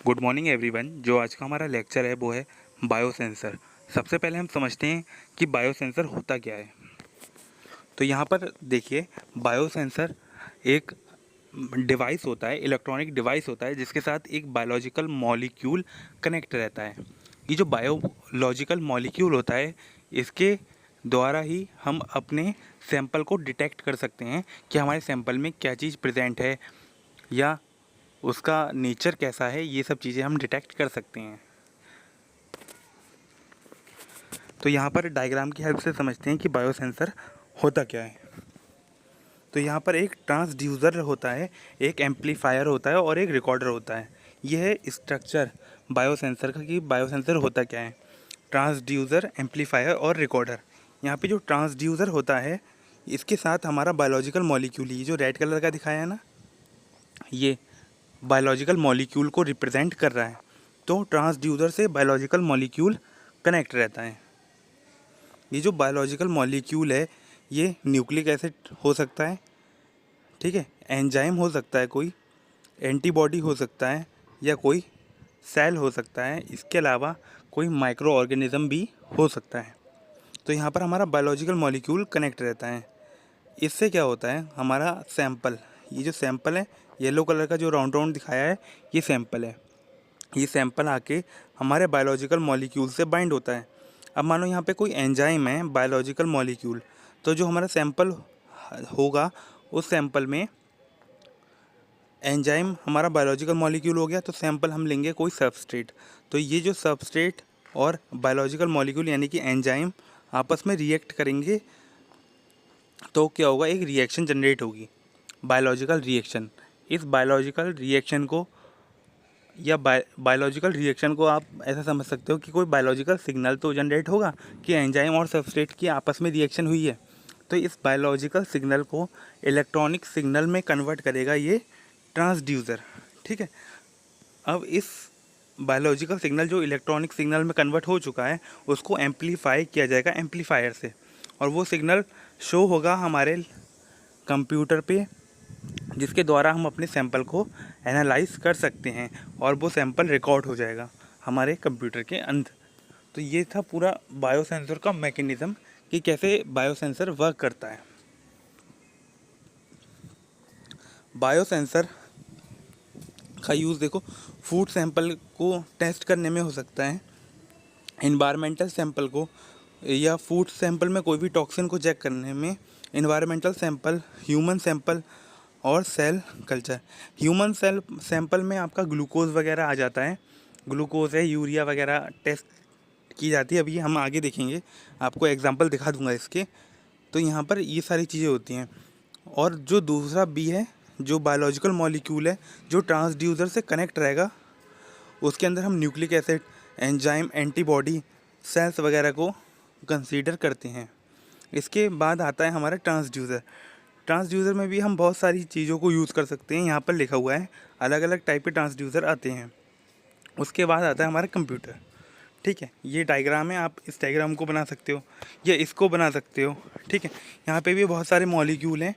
Good morning everyone. जो आज का हमारा लेक्चर है वो है बायोसेंसर। सबसे पहले हम समझते हैं कि बायोसेंसर होता क्या है। तो यहाँ पर देखिए, बायोसेंसर एक डिवाइस होता है, इलेक्ट्रॉनिक डिवाइस होता है जिसके साथ एक बायोलॉजिकल मॉलिक्यूल कनेक्ट रहता है। ये जो बायोलॉजिकल मॉलिक्यूल होता है, इसके द्वारा ही हम अपने सैंपल को डिटेक्ट कर सकते हैं कि हमारे सैंपल में क्या चीज़ प्रेजेंट है या उसका नेचर कैसा है। ये सब चीज़ें हम डिटेक्ट कर सकते हैं। तो यहाँ पर डायग्राम की हेल्प से समझते हैं कि बायोसेंसर होता क्या है। तो यहाँ पर एक ट्रांसड्यूसर होता है, एक एम्पलीफायर होता है और एक रिकॉर्डर होता है। यह है स्ट्रक्चर बायोसेंसर का कि बायोसेंसर होता क्या है। ट्रांसड्यूसर, एम्पलीफायर और रिकॉर्डर। यहाँ पे जो ट्रांसड्यूसर होता है, इसके साथ हमारा बायोलॉजिकल मॉलिक्यूल, ये जो रेड कलर का दिखाया है ना, ये बायोलॉजिकल मॉलिक्यूल को रिप्रेजेंट कर रहा है। तो ट्रांसड्यूसर से बायोलॉजिकल मॉलिक्यूल कनेक्ट रहता है। ये जो बायोलॉजिकल मॉलिक्यूल है, ये न्यूक्लिक एसिड हो सकता है, ठीक है, एंजाइम हो सकता है, कोई एंटीबॉडी हो सकता है, या कोई सेल हो सकता है। इसके अलावा कोई माइक्रो ऑर्गेनिज्म भी हो सकता है। तो यहाँ पर हमारा बायोलॉजिकल मॉलिक्यूल कनेक्ट रहता है। इससे क्या होता है, हमारा सैंपल, ये जो सैंपल है, येलो कलर का जो राउंड राउंड दिखाया है, ये सैंपल है। ये सैंपल आके हमारे बायोलॉजिकल मॉलिक्यूल से बाइंड होता है। अब मानो यहाँ पे कोई एंजाइम है, बायोलॉजिकल मॉलिक्यूल, तो जो हमारा सैंपल होगा, उस सैंपल में एंजाइम हमारा बायोलॉजिकल मॉलिक्यूल हो गया, तो सैंपल हम लेंगे कोई सबस्ट्रेट। तो ये जो सबस्ट्रेट और बायोलॉजिकल मॉलिक्यूल यानी कि एंजाइम आपस में रिएक्ट करेंगे, तो क्या होगा, एक रिएक्शन जनरेट होगी, बायोलॉजिकल रिएक्शन। इस बायोलॉजिकल रिएक्शन को या बायोलॉजिकल रिएक्शन को आप ऐसा समझ सकते हो कि कोई बायोलॉजिकल सिग्नल तो जनरेट होगा कि एंजाइम और सबस्ट्रेट की आपस में रिएक्शन हुई है। तो इस बायोलॉजिकल सिग्नल को इलेक्ट्रॉनिक सिग्नल में कन्वर्ट करेगा ये ट्रांसड्यूसर, ठीक है। अब इस बायोलॉजिकल सिग्नल जो इलेक्ट्रॉनिक सिग्नल में कन्वर्ट हो चुका है, उसको एम्पलीफाई किया जाएगा एम्पलीफायर से, और वो सिग्नल शो होगा हमारे कंप्यूटर पे, जिसके द्वारा हम अपने सैंपल को एनालाइज कर सकते हैं और वो सैंपल रिकॉर्ड हो जाएगा हमारे कंप्यूटर के अंदर। तो ये था पूरा बायोसेंसर का मैकेनिज़्म कि कैसे बायोसेंसर वर्क करता है। बायोसेंसर का यूज़ देखो, फूड सैंपल को टेस्ट करने में हो सकता है, इन्वायरमेंटल सैंपल को या फूड सैंपल में कोई भी टॉक्सिन को चेक करने में, इन्वायरमेंटल सैंपल, ह्यूमन सैंपल और cell culture. Human cell sample में आपका ग्लूकोज वगैरह आ जाता है, ग्लूकोज है, यूरिया वगैरह टेस्ट की जाती है। अभी हम आगे देखेंगे, आपको एग्जांपल दिखा दूंगा इसके। तो यहाँ पर ये सारी चीज़ें होती हैं। और जो दूसरा बी है, जो बायोलॉजिकल मॉलिक्यूल है, जो ट्रांसड्यूसर से कनेक्ट रहेगा, उसके अंदर हम nucleic acid, enzyme, antibody, cells वगैरह को कंसीडर करते हैं। इसके बाद आता है हमारा ट्रांसड्यूसर। ट्रांसड्यूसर में भी हम बहुत सारी चीज़ों को यूज़ कर सकते हैं। यहाँ पर लिखा हुआ है अलग अलग टाइप के ट्रांसड्यूसर आते हैं। उसके बाद आता है हमारा कंप्यूटर, ठीक है। ये डायग्राम है, आप इस डायग्राम को बना सकते हो या इसको बना सकते हो, ठीक है। यहाँ पे भी बहुत सारे मॉलिक्यूल हैं,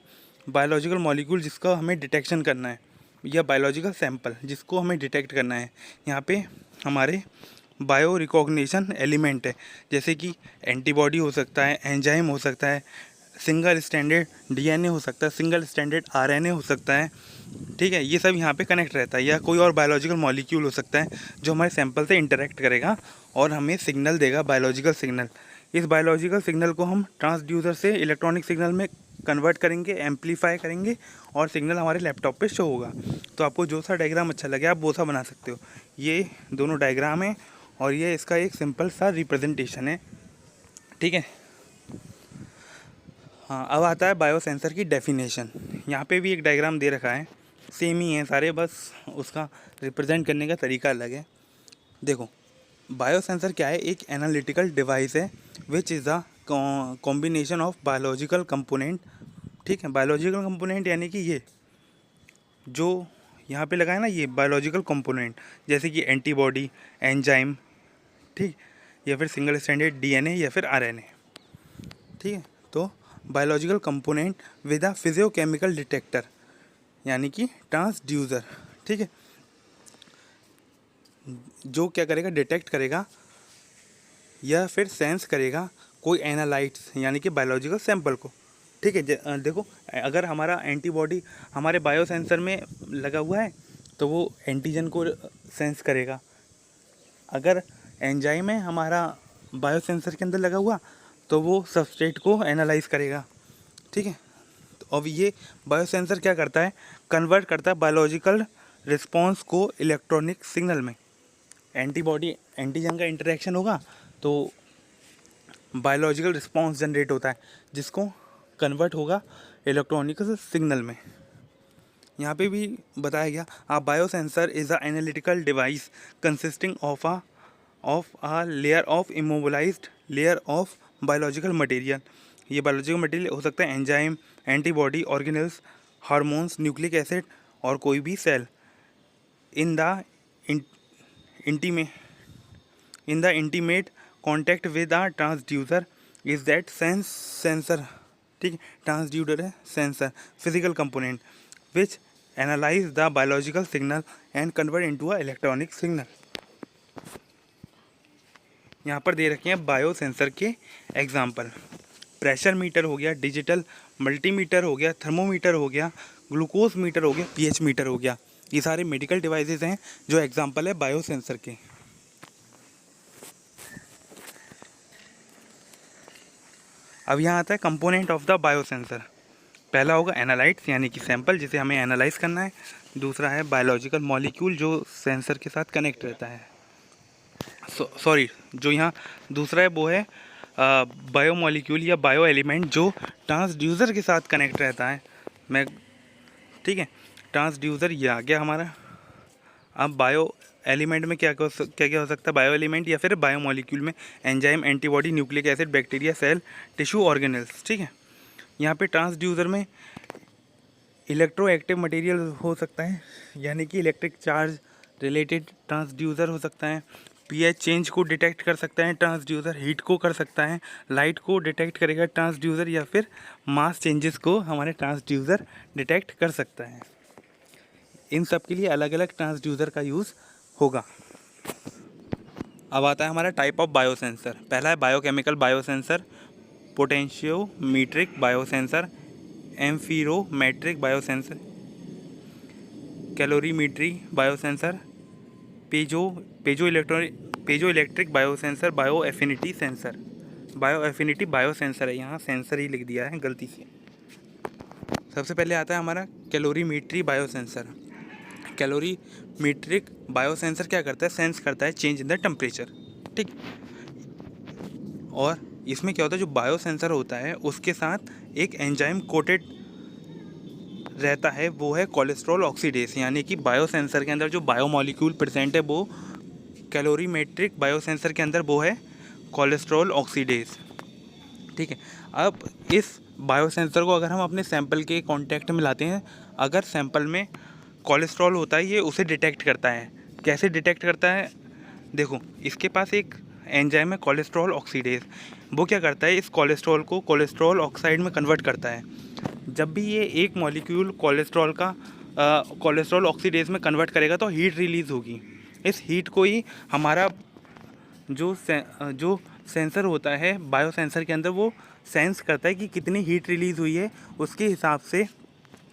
बायोलॉजिकल मॉलिक्यूल जिसका हमें डिटेक्शन करना है, या बायोलॉजिकल सैंपल जिसको हमें डिटेक्ट करना है। यहाँ पे हमारे बायो रिकॉग्निशन एलिमेंट है, जैसे कि एंटीबॉडी हो सकता है, एंजाइम हो सकता है, सिंगल स्टैंडर्ड डीएनए हो सकता है, सिंगल स्टैंडर्ड आरएनए हो सकता है, ठीक है। ये सब यहाँ पे कनेक्ट रहता है, या कोई और बायोलॉजिकल मॉलिक्यूल हो सकता है जो हमारे सैंपल से इंटरेक्ट करेगा और हमें सिग्नल देगा, बायोलॉजिकल सिग्नल। इस बायोलॉजिकल सिग्नल को हम ट्रांसड्यूसर से इलेक्ट्रॉनिक सिग्नल में कन्वर्ट करेंगे, एम्पलीफाई करेंगे, और सिग्नल हमारे लैपटॉप पे शो होगा। तो आपको जो सा डायग्राम अच्छा लगे आप वो सा बना सकते हो। ये दोनों डायग्राम है और ये इसका एक सिंपल सा रिप्रेजेंटेशन है, ठीक है। हाँ, अब आता है बायोसेंसर की डेफिनेशन। यहाँ पे भी एक डायग्राम दे रखा है, सेम ही है सारे, बस उसका रिप्रेजेंट करने का तरीका अलग है। देखो, बायोसेंसर क्या है, एक एनालिटिकल डिवाइस है which is the combination of biological component, ठीक है। बायोलॉजिकल कंपोनेंट यानी कि ये जो यहाँ पे लगा है ना, ये बायोलॉजिकल कंपोनेंट, जैसे कि एंटीबॉडी, एंजाइम, ठीक, या फिर सिंगल स्टैंडर्ड डीएनए या फिर आरएनए, ठीक है। तो biological component with a physiochemical detector यानी कि ट्रांसड्यूसर, ठीक है। जो क्या करेगा, डिटेक्ट करेगा या फिर सेंस करेगा कोई एनालाइट्स यानी कि बायोलॉजिकल सैंपल को। ठीक है, देखो अगर हमारा एंटीबॉडी हमारे बायोसेंसर में लगा हुआ है तो वो एंटीजन को सेंस करेगा। अगर एंजाइम है हमारा बायोसेंसर के अंदर लगा हुआ तो वो सबस्ट्रेट को एनालाइज करेगा। ठीक है, तो अब ये बायोसेंसर क्या करता है, कन्वर्ट करता है बायोलॉजिकल रिस्पॉन्स को इलेक्ट्रॉनिक सिग्नल में। एंटीबॉडी एंटीजन का इंटरेक्शन होगा तो बायोलॉजिकल रिस्पॉन्स जनरेट होता है जिसको कन्वर्ट होगा इलेक्ट्रॉनिक सिग्नल में। यहाँ पे भी बताया गया, a biosensor is a analytical device consisting of a layer of immobilized layer of biological material. ये बायोलॉजिकल मटेरियल हो सकता है enzyme, antibody, organelles, hormones, nucleic acid और कोई भी cell. In the intimate contact with a transducer is that sensor. ठीक है, transducer है sensor, physical component which analyze the biological signal and convert into a electronic signal. यहाँ पर दे रखे हैं बायो सेंसर के एग्जाम्पल। प्रेशर मीटर हो गया, डिजिटल मल्टीमीटर हो गया, थर्मोमीटर हो गया, ग्लूकोज मीटर हो गया, पीएच मीटर हो गया। ये सारे मेडिकल डिवाइसेस हैं जो एग्जाम्पल है बायो सेंसर के। अब यहाँ आता है कंपोनेंट ऑफ द बायोसेंसर। पहला होगा एनालाइट्स यानी कि सैंपल जिसे हमें एनालाइज करना है। दूसरा है बायोलॉजिकल मॉलिक्यूल जो सेंसर के साथ कनेक्ट रहता है। सॉरी, जो यहाँ दूसरा है वो है बायो मॉलिक्यूल या बायो एलिमेंट जो ट्रांसड्यूसर के साथ कनेक्ट रहता है। ठीक है, ट्रांसड्यूसर ये आ गया हमारा। अब बायो एलिमेंट में क्या क्या हो सकता है, बायो एलिमेंट या फिर बायो मॉलिक्यूल में enzyme, antibody, nucleic acid, bacteria, cell, tissue, organelles. ठीक है, यहाँ पे ट्रांसड्यूसर में इलेक्ट्रोएक्टिव मटेरियल हो सकता है यानी कि इलेक्ट्रिक चार्ज रिलेटेड ट्रांसड्यूसर हो सकता है। पीएच चेंज को डिटेक्ट कर सकता है ट्रांसड्यूसर, हीट को कर सकता है, लाइट को डिटेक्ट करेगा ट्रांसड्यूसर, या फिर मास चेंजेस को हमारे ट्रांसड्यूसर डिटेक्ट कर सकता है। इन सब के लिए अलग अलग ट्रांसड्यूसर का यूज़ होगा। अब आता है हमारा टाइप ऑफ बायोसेंसर। पहला है biochemical biosensor, potentiometric biosensor, amperometric biosensor, calorimetry biosensor, piezoelectric biosensor, bio affinity sensor. Bio affinity biosensor है, यहाँ सेंसर ही लिख दिया है गलती से। सबसे पहले आता है हमारा कैलोरीमीट्री बायोसेंसर। कैलोरीमीट्रिक बायोसेंसर क्या करता है, सेंस करता है चेंज इन द टेम्परेचर। ठीक, और इसमें क्या होता है, जो बायोसेंसर होता है उसके साथ एक एंजाइम कोटेड रहता है, वो है कोलेस्ट्रॉल ऑक्सीडेज। यानी कि बायोसेंसर के अंदर जो बायोमॉलिक्यूल प्रेजेंट है वो कैलोरीमेट्रिक बायोसेंसर के अंदर वो है कोलेस्ट्रॉल ऑक्सीडेज। ठीक है, अब इस बायोसेंसर को अगर हम अपने सैंपल के कांटेक्ट में लाते हैं, अगर सैंपल में कोलेस्ट्रॉल होता है ये उसे डिटेक्ट करता है। कैसे डिटेक्ट करता है, देखो इसके पास एक एंजाइम है कोलेस्ट्रॉल ऑक्सीडेज। वो क्या करता है, इस कोलेस्ट्रॉल को कोलेस्ट्रॉल ऑक्साइड में कन्वर्ट करता है। जब भी ये एक मॉलिक्यूल कोलेस्ट्रॉल ऑक्सीडेज में कन्वर्ट करेगा तो हीट रिलीज़ होगी। इस हीट को ही हमारा जो सेंसर होता है बायोसेंसर के अंदर वो सेंस करता है कि कितनी हीट रिलीज़ हुई है। उसके हिसाब से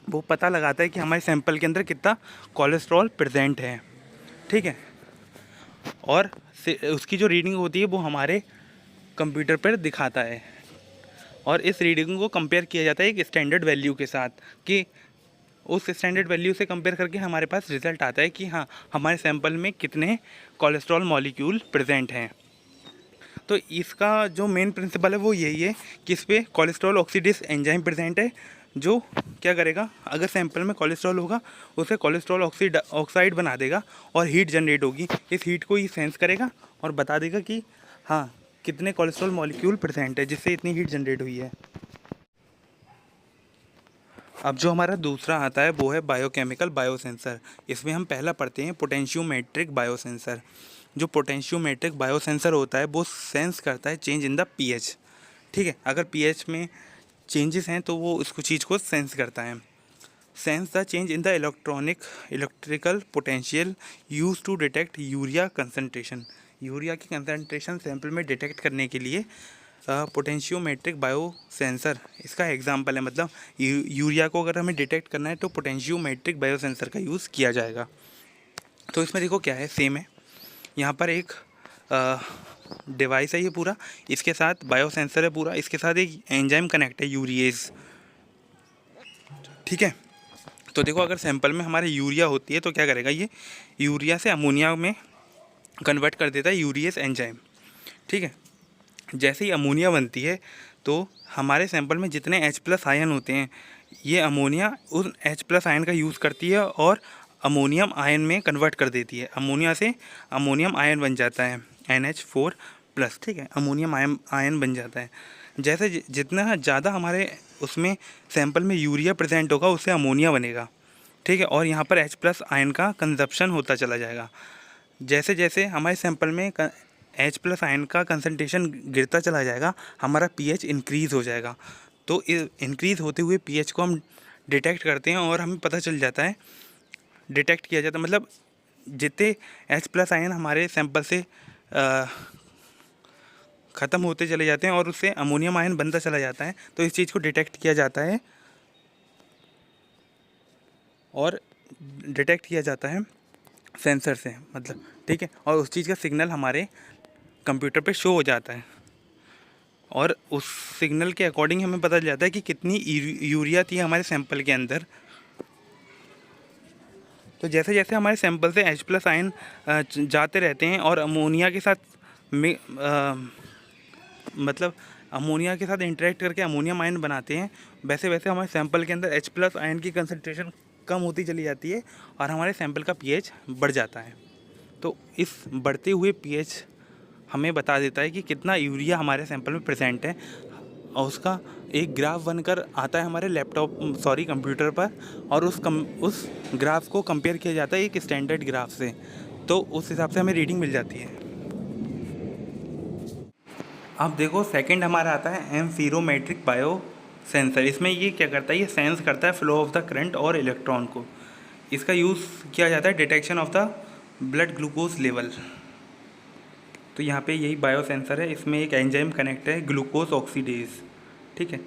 वो पता लगाता है कि हमारे सैंपल के अंदर कितना कोलेस्ट्रॉल प्रेजेंट है। ठीक है, और उसकी जो रीडिंग होती है वो हमारे कंप्यूटर पर दिखाता है, और इस रीडिंग को कंपेयर किया जाता है एक स्टैंडर्ड वैल्यू के साथ, कि उस स्टैंडर्ड वैल्यू से कंपेयर करके हमारे पास रिज़ल्ट आता है कि हाँ हमारे सैंपल में कितने कोलेस्ट्रॉल मॉलिक्यूल प्रेजेंट हैं। तो इसका जो मेन प्रिंसिपल है वो यही है कि इस पर कोलेस्ट्रॉल ऑक्सीडेज एंजाइम प्रेजेंट है, जो क्या करेगा, अगर सैंपल में कोलेस्ट्रॉल होगा उसे कोलेस्ट्रॉल ऑक्साइड बना देगा और हीट जनरेट होगी। इस हीट को ही सेंस करेगा और बता देगा कि हाँ कितने कोलेस्ट्रॉल मॉलिक्यूल प्रेजेंट है जिससे इतनी हीट जनरेट हुई है। अब जो हमारा दूसरा आता है वो है बायोकेमिकल बायोसेंसर। इसमें हम पहला पढ़ते हैं पोटेंशियोमेट्रिक बायोसेंसर। जो पोटेंशियोमेट्रिक बायोसेंसर होता है वो सेंस करता है चेंज इन द पीएच। ठीक है, अगर पीएच में चेंजेस हैं तो वो इसको चीज़ को सेंस करता है। Sense the change in the electrical potential use to detect urea concentration. Urea की कंसनट्रेशन सैंपल में डिटेक्ट करने के लिए पोटेंशियोमेट्रिक बायो सेंसर इसका एग्जाम्पल है। मतलब यूरिया को अगर हमें डिटेक्ट करना है तो पोटेंशियोमेट्रिक बायो सेंसर का यूज़ किया जाएगा। तो इसमें देखो क्या है, सेम है। यहाँ पर एक डिवाइस है ये पूरा, इसके साथ बायो सेंसर है पूरा, इसके साथ एक एंजाइम कनेक्ट है यूरिएज, ठीक है। तो देखो अगर सैंपल में हमारे यूरिया होती है तो क्या करेगा, ये यूरिया से अमोनिया में कन्वर्ट कर देता है यूरिएज एंजाइम, ठीक है। जैसे ही अमोनिया बनती है तो हमारे सैंपल में जितने H+ आयन होते हैं ये अमोनिया उस H+ आयन का यूज़ करती है और अमोनियम आयन में कन्वर्ट कर देती है। अमोनिया से अमोनियम आयन बन जाता है NH4+, ठीक है, अमोनियम आयन बन जाता है। जैसे जितना ज़्यादा हमारे उसमें सैंपल में यूरिया प्रेजेंट होगा उससे अमोनिया बनेगा, ठीक है, और यहाँ पर H+ आयन का कंजप्शन होता चला जाएगा। जैसे जैसे हमारे सैंपल में H+ आयन का कंसनट्रेशन गिरता चला जाएगा हमारा pH इंक्रीज़ हो जाएगा। तो इंक्रीज़ होते हुए pH को हम डिटेक्ट करते हैं और हमें पता चल जाता है, डिटेक्ट किया जाता है, मतलब जितने H+ आयन हमारे सैंपल से ख़त्म होते चले जाते हैं और उससे अमोनियम आयन बनता चला जाता है। तो इस चीज़ को डिटेक्ट किया जाता है और डिटेक्ट किया जाता है सेंसर से, मतलब, ठीक है, और उस चीज़ का सिग्नल हमारे कंप्यूटर पे शो हो जाता है और उस सिग्नल के अकॉर्डिंग हमें पता चल जाता है कि कितनी यूरिया थी हमारे सैंपल के अंदर। तो जैसे जैसे हमारे सैंपल से H+ आयन जाते रहते हैं और अमोनिया के साथ मतलब अमोनिया के साथ इंटरेक्ट करके अमोनियम आयन बनाते हैं, वैसे वैसे हमारे सैंपल के अंदर H+ आयन की कंसनट्रेशन कम होती चली जाती है और हमारे सैंपल का pH बढ़ जाता है। तो इस बढ़ते हुए pH हमें बता देता है कि कितना यूरिया हमारे सैंपल में प्रेजेंट है और उसका एक ग्राफ बनकर आता है हमारे कंप्यूटर पर, और उस ग्राफ को कंपेयर किया जाता है एक स्टैंडर्ड ग्राफ से, तो उस हिसाब से हमें रीडिंग मिल जाती है। अब देखो सेकंड हमारा आता है एम्फीरोमेट्रिक बायो सेंसर। इसमें ये क्या करता है, ये सेंस करता है फ्लो ऑफ द करंट और इलेक्ट्रॉन को। इसका यूज़ किया जाता है detection of the blood glucose level. तो यहाँ पे यही बायो सेंसर है, इसमें एक एंजाइम कनेक्ट है ग्लूकोज ऑक्सीडेज, ठीक है।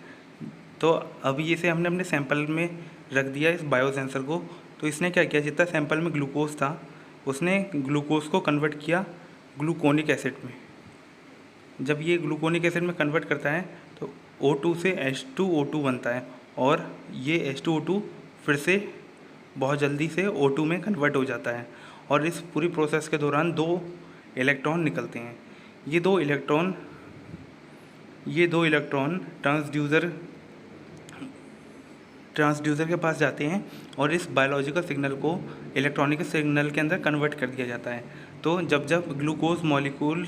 तो अभी इसे हमने अपने सैंपल में रख दिया इस बायो सेंसर को। तो इसने क्या किया, जितना सैंपल में ग्लूकोज था उसने ग्लूकोज को कन्वर्ट किया ग्लूकोनिक एसिड में। जब ये ग्लूकोनिक एसिड में कन्वर्ट करता है तो O2 से H2O2 बनता है और ये H2O2 फिर से बहुत जल्दी से O2 में कन्वर्ट हो जाता है और इस पूरी प्रोसेस के दौरान 2 इलेक्ट्रॉन निकलते हैं। ये दो इलेक्ट्रॉन ट्रांसड्यूसर के पास जाते हैं और इस बायोलॉजिकल सिग्नल को इलेक्ट्रॉनिक सिग्नल के अंदर कन्वर्ट कर दिया जाता है। तो जब जब ग्लूकोज मॉलिक्यूल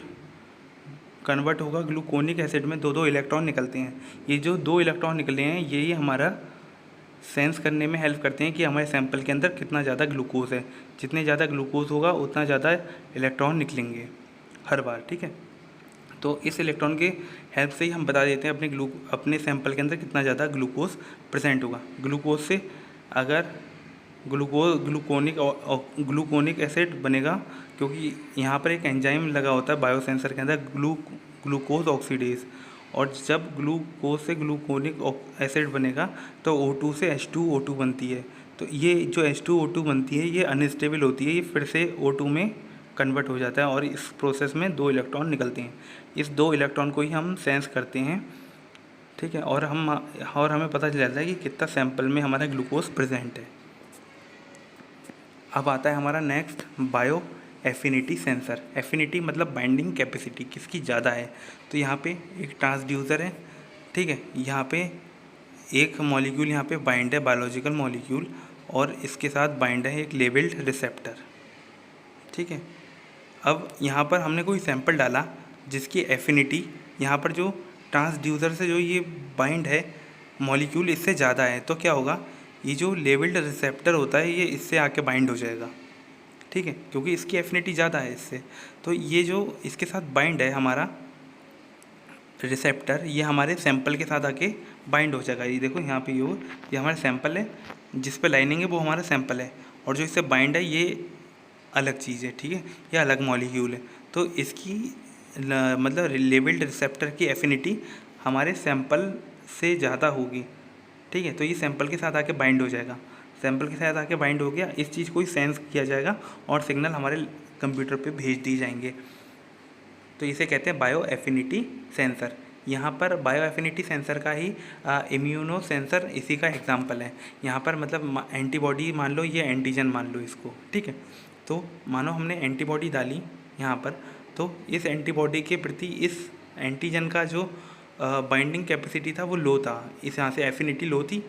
कन्वर्ट होगा ग्लूकोनिक एसिड में 2 इलेक्ट्रॉन निकलते हैं। ये जो 2 इलेक्ट्रॉन निकले हैं यही हमारा सेंस करने में हेल्प करते हैं कि हमारे सैंपल के अंदर कितना ज़्यादा ग्लूकोज है। जितने ज़्यादा ग्लूकोज होगा उतना ज़्यादा इलेक्ट्रॉन निकलेंगे हर बार, ठीक है। तो इस इलेक्ट्रॉन के हेल्प से ही हम बता देते हैं अपने सैंपल के अंदर कितना ज़्यादा ग्लूकोज प्रेजेंट होगा। ग्लूकोज से अगर ग्लूकोनिक एसिड बनेगा, क्योंकि यहाँ पर एक एंजाइम लगा होता है बायो सेंसर के अंदर ग्लूकोज ऑक्सीडेज, और जब ग्लूकोज से ग्लूकोनिक एसिड बनेगा तो O2 से H2O2 बनती है। तो ये जो H2O2 बनती है ये अनस्टेबल होती है, ये फिर से O2 में कन्वर्ट हो जाता है और इस प्रोसेस में 2 इलेक्ट्रॉन निकलते हैं। इस 2 इलेक्ट्रॉन को ही हम सेंस करते हैं, ठीक है, और हमें पता चल जाता है कि कितना सैंपल में हमारा ग्लूकोज प्रेजेंट है। अब आता है हमारा next bio affinity sensor. Affinity मतलब बाइंडिंग कैपेसिटी, किसकी ज़्यादा है। तो यहाँ पे एक ट्रांसड्यूसर है, ठीक है, यहाँ पे एक मॉलिक्यूल यहाँ पे बाइंड है बायोलॉजिकल मॉलिक्यूल और इसके साथ बाइंड है एक लेबल्ड रिसेप्टर, ठीक है। अब यहाँ पर हमने कोई सैंपल डाला जिसकी एफिनिटी यहाँ पर जो ट्रांसड्यूसर से जो ये बाइंड है मॉलिक्यूल इससे ज़्यादा है, तो क्या होगा, ये जो लेबल्ड रिसेप्टर होता है ये इससे आके बाइंड हो जाएगा, ठीक है, क्योंकि इसकी एफिनिटी ज़्यादा है इससे। तो ये जो इसके साथ बाइंड है हमारा रिसेप्टर, ये हमारे सैंपल के साथ आके बाइंड हो जाएगा। ये देखो यहाँ पे ये हमारा सैंपल है, जिस पे लाइनिंग है वो हमारा सैंपल है, और जो इससे बाइंड है ये अलग चीज़ है, ठीक है, ये अलग मॉलिक्यूल है। तो इसकी मतलब लेबल्ड रिसेप्टर की एफिनिटी हमारे सैंपल से ज़्यादा होगी, ठीक है। तो ये सैंपल के साथ आके बाइंड हो जाएगा, सैंपल के साथ आके बाइंड हो गया, इस चीज़ को ही सेंस किया जाएगा और सिग्नल हमारे कंप्यूटर पे भेज दिए जाएंगे। तो इसे कहते हैं बायो एफिनिटी सेंसर। यहाँ पर बायो एफिनिटी सेंसर का ही इम्यूनो सेंसर इसी का एग्जांपल है। यहाँ पर मतलब एंटीबॉडी मान लो, ये एंटीजन मान लो इसको, ठीक है। तो मानो हमने एंटीबॉडी डाली यहाँ पर, तो इस एंटीबॉडी के प्रति इस एंटीजन का जो बाइंडिंग कैपेसिटी था वो लो था, इस यहाँ से एफिनिटी लो थी,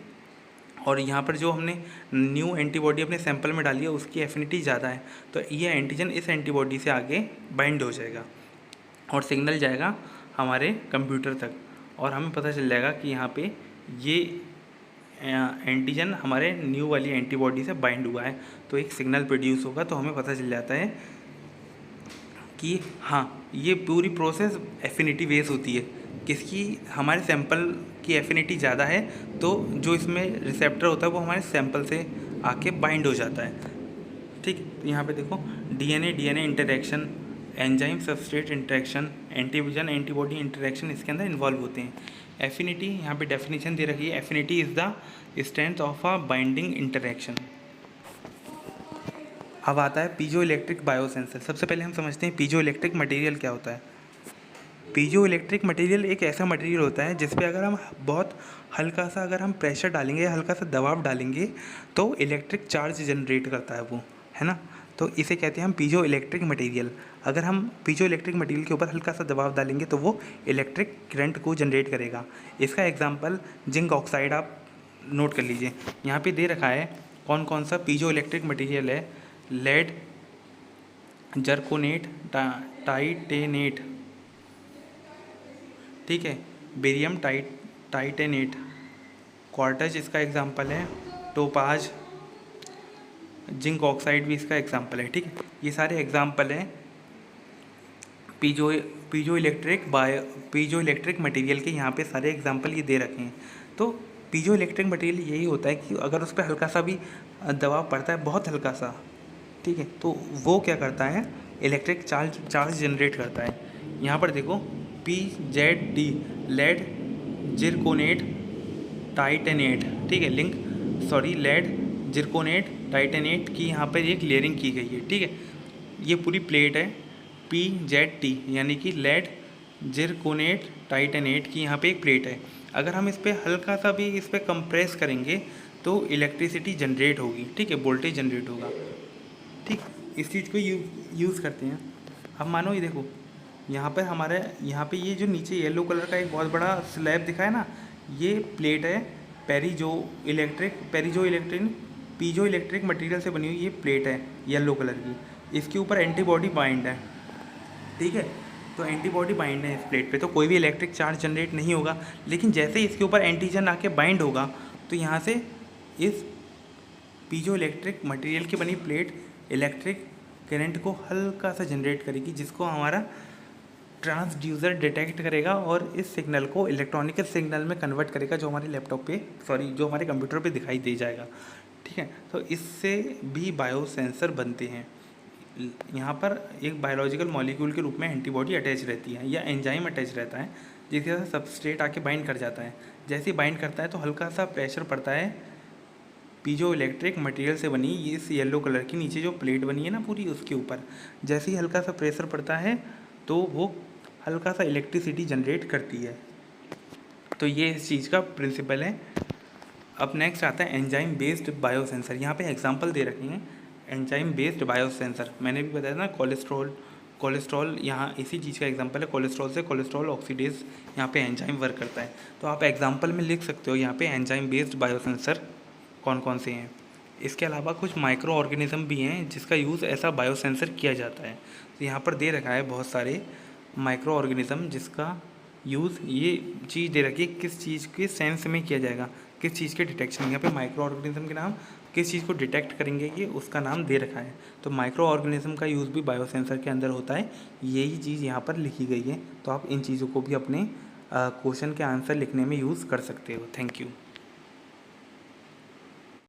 और यहाँ पर जो हमने न्यू एंटीबॉडी अपने सैंपल में डाली है उसकी एफिनिटी ज़्यादा है। तो ये एंटीजन इस एंटीबॉडी से आगे बाइंड हो जाएगा और सिग्नल जाएगा हमारे कंप्यूटर तक, और हमें पता चल जाएगा कि यहाँ पे ये एंटीजन हमारे न्यू वाली एंटीबॉडी से बाइंड हुआ है। तो एक सिग्नल प्रोड्यूस होगा, तो हमें पता चल जाता है कि हाँ, ये पूरी प्रोसेस एफिनिटी बेस होती है। किसकी? हमारे सैंपल की एफिनिटी ज़्यादा है, तो जो इसमें रिसेप्टर होता है वो हमारे सैंपल से आके बाइंड हो जाता है, ठीक। तो यहाँ पे देखो DNA interaction, enzyme substrate interaction, antigen antibody interaction इसके अंदर इन्वॉल्व होते हैं। एफिनिटी यहाँ पे डेफिनेशन दे रखी है, affinity is the strength of a binding interaction. अब आता है पीजो इलेक्ट्रिक बायोसेंसर। सबसे पहले हम समझते हैं पीजो इलेक्ट्रिक मटेरियल क्या होता है। पीजो इलेक्ट्रिक मटेरियल एक ऐसा मटेरियल होता है जिस पे अगर हम बहुत हल्का सा अगर हम प्रेशर डालेंगे या हल्का सा दबाव डालेंगे तो इलेक्ट्रिक चार्ज जनरेट करता है वो, है ना। तो इसे कहते हैं हम पीजो इलेक्ट्रिक मटेरियल। अगर हम पीजो इलेक्ट्रिक मटेरियल के ऊपर हल्का सा दबाव डालेंगे तो वो इलेक्ट्रिक करंट को जनरेट करेगा। इसका एग्जांपल जिंक ऑक्साइड आप नोट कर लीजिए। यहाँ पे दे रखा है कौन कौन सा पीजो इलेक्ट्रिक मटेरियल है। लेड, जर्कोनेट, टाइटेनेट, ठीक है, बेरियम टाइटेनेट, क्वार्टज इसका एग्जांपल है, टोपाज, जिंक ऑक्साइड भी इसका एग्जांपल है, ठीक है। ये सारे एग्जांपल हैं पीजो इलेक्ट्रिक मटेरियल के। यहाँ पे सारे एग्जांपल ये दे रखे हैं। तो पीजो इलेक्ट्रिक मटेरियल यही होता है कि अगर उस पर हल्का सा भी दबाव पड़ता है, बहुत हल्का सा, ठीक है, तो वो क्या करता है, इलेक्ट्रिक चार्ज जनरेट करता है। यहाँ पर देखो PZD, लेड, जिरकोनेट, टाइटेनेट, ठीक है, लेड, जिरकोनेट, टाइटेनेट की यहाँ पर एक लेयरिंग की गई है, ठीक है। ये पूरी प्लेट है PZT, यानी कि लेड, जिरकोनेट, टाइटेनेट की यहाँ पे एक प्लेट है। अगर हम इस पर हल्का सा भी इस पर कंप्रेस करेंगे तो इलेक्ट्रिसिटी जनरेट होगी, ठीक है, वोल्टेज जनरेट होगा, ठीक। इस चीज़ को यूज़ करते हैं। अब मानो ये देखो यहाँ पर हमारे यहाँ पे ये जो नीचे येलो कलर का एक बहुत बड़ा स्लैब दिखा है ना, ये प्लेट है पीजो इलेक्ट्रिक मटेरियल से बनी हुई ये प्लेट है येलो कलर की। इसके ऊपर एंटीबॉडी बाइंड है, ठीक है। तो एंटीबॉडी बाइंड है इस प्लेट पे, तो कोई भी इलेक्ट्रिक चार्ज जनरेट नहीं होगा। लेकिन जैसे ही इसके ऊपर एंटीजन आके बाइंड होगा तो यहाँ से इस पीजो इलेक्ट्रिक मटेरियल की बनी प्लेट इलेक्ट्रिक करंट को हल्का सा जनरेट करेगी, जिसको हमारा ट्रांसड्यूसर डिटेक्ट करेगा और इस सिग्नल को इलेक्ट्रॉनिकल सिग्नल में कन्वर्ट करेगा, जो हमारे जो हमारे कंप्यूटर पे दिखाई दे जाएगा, ठीक है। तो इससे भी बायोसेंसर बनते हैं। यहाँ पर एक बायोलॉजिकल मॉलिक्यूल के रूप में एंटीबॉडी अटैच रहती है या एंजाइम अटैच रहता है, जिसके साथ सबस्ट्रेट आके बाइंड कर जाता है। जैसे ही बाइंड करता है तो हल्का सा प्रेशर पड़ता है पीजो इलेक्ट्रिक मटेरियल से बनी इस येलो कलर की नीचे जो प्लेट बनी है ना पूरी, उसके ऊपर जैसे ही हल्का सा प्रेशर पड़ता है तो वो हल्का सा इलेक्ट्रिसिटी जनरेट करती है। तो ये इस चीज़ का प्रिंसिपल है। अब नेक्स्ट आता है एंजाइम बेस्ड बायोसेंसर। यहाँ पे एग्जांपल दे रखे हैं एंजाइम बेस्ड बायोसेंसर। मैंने भी बताया ना कोलेस्ट्रॉल यहाँ इसी चीज़ का एग्जांपल है। कोलेस्ट्रॉल से कोलेस्ट्रॉल ऑक्सीडेज यहाँ पे एंजाइम वर्क करता है। तो आप एग्जांपल में लिख सकते हो यहाँ पे एंजाइम बेस्ड बायोसेंसर कौन कौन से हैं। इसके अलावा कुछ माइक्रो ऑर्गेनिज्म भी हैं जिसका यूज़ ऐसा बायोसेंसर किया जाता है। तो यहाँ पर दे रखा है बहुत सारे माइक्रो ऑर्गेनिज्म जिसका यूज़, ये चीज़ दे रखी है किस चीज़ के सेंस में किया जाएगा, किस चीज़ के डिटेक्शन। यहाँ पे माइक्रो ऑर्गेनिज्म के नाम, किस चीज़ को डिटेक्ट करेंगे ये उसका नाम दे रखा है। तो माइक्रो ऑर्गेनिज्म का यूज़ भी बायोसेंसर के अंदर होता है, यही चीज़ यहाँ पर लिखी गई है। तो आप इन चीज़ों को भी अपने क्वेश्चन के आंसर लिखने में यूज़ कर सकते हो। Thank you.